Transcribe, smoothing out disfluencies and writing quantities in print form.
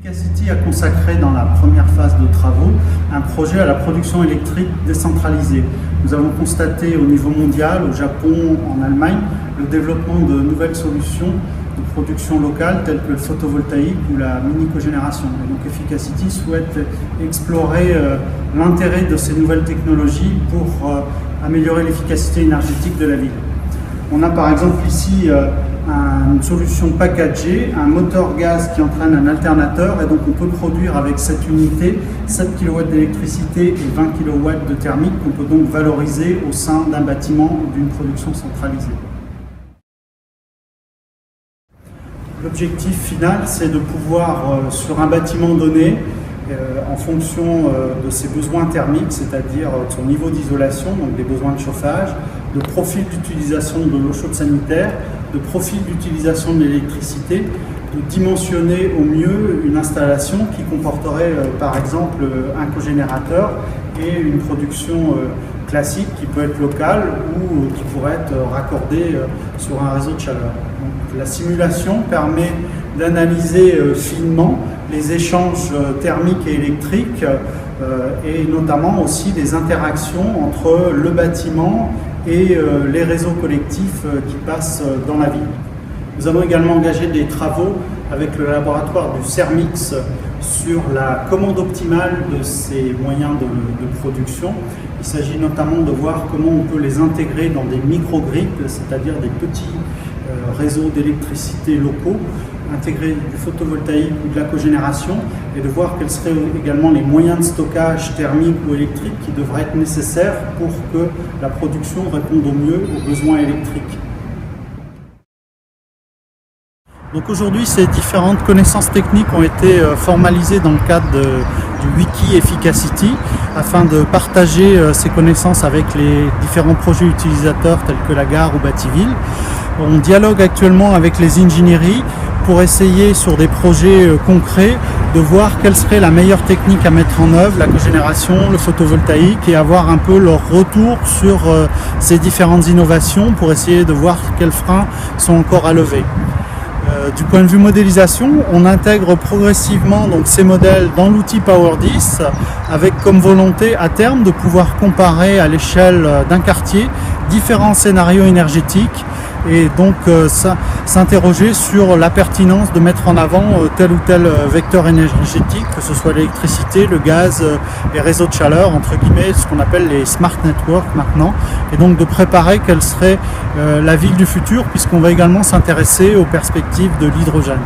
Efficacity a consacré dans la première phase de travaux un projet à la production électrique décentralisée. Nous avons constaté au niveau mondial, au Japon, en Allemagne, le développement de nouvelles solutions de production locale telles que le photovoltaïque ou la mini-cogénération. Et donc Efficacity souhaite explorer l'intérêt de ces nouvelles technologies pour améliorer l'efficacité énergétique de la ville. On a par exemple ici une solution packagée, un moteur gaz qui entraîne un alternateur, et donc on peut produire avec cette unité 7 kW d'électricité et 20 kW de thermique qu'on peut donc valoriser au sein d'un bâtiment ou d'une production centralisée. L'objectif final, c'est de pouvoir, sur un bâtiment donné, en fonction de ses besoins thermiques, c'est-à-dire de son niveau d'isolation, donc des besoins de chauffage, de profil d'utilisation de l'eau chaude sanitaire, de profil d'utilisation de l'électricité, de dimensionner au mieux une installation qui comporterait par exemple un cogénérateur et une production classique qui peut être locale ou qui pourrait être raccordée sur un réseau de chaleur. Donc, la simulation permet d'analyser finement les échanges thermiques et électriques et notamment aussi les interactions entre le bâtiment et les réseaux collectifs qui passent dans la ville. Nous avons également engagé des travaux avec le laboratoire du CERMIX sur la commande optimale de ces moyens de production. Il s'agit notamment de voir comment on peut les intégrer dans des micro-grids, c'est-à-dire des petits réseaux d'électricité locaux, intégrer du photovoltaïque ou de la cogénération, et de voir quels seraient également les moyens de stockage thermique ou électrique qui devraient être nécessaires pour que la production réponde au mieux aux besoins électriques. Donc aujourd'hui, ces différentes connaissances techniques ont été formalisées dans le cadre du Wiki Efficacity afin de partager ces connaissances avec les différents projets utilisateurs tels que la gare ou Bâtiville. On dialogue actuellement avec les ingénieries pour essayer sur des projets concrets de voir quelle serait la meilleure technique à mettre en œuvre, la cogénération, le photovoltaïque, et avoir un peu leur retour sur ces différentes innovations pour essayer de voir quels freins sont encore à lever. Du point de vue modélisation, on intègre progressivement donc ces modèles dans l'outil Power10 avec comme volonté à terme de pouvoir comparer à l'échelle d'un quartier différents scénarios énergétiques et donc s'interroger sur la pertinence de mettre en avant tel ou tel vecteur énergétique, que ce soit l'électricité, le gaz, les réseaux de chaleur, entre guillemets, ce qu'on appelle les smart networks maintenant, et donc de préparer quelle serait la ville du futur, puisqu'on va également s'intéresser aux perspectives de l'hydrogène.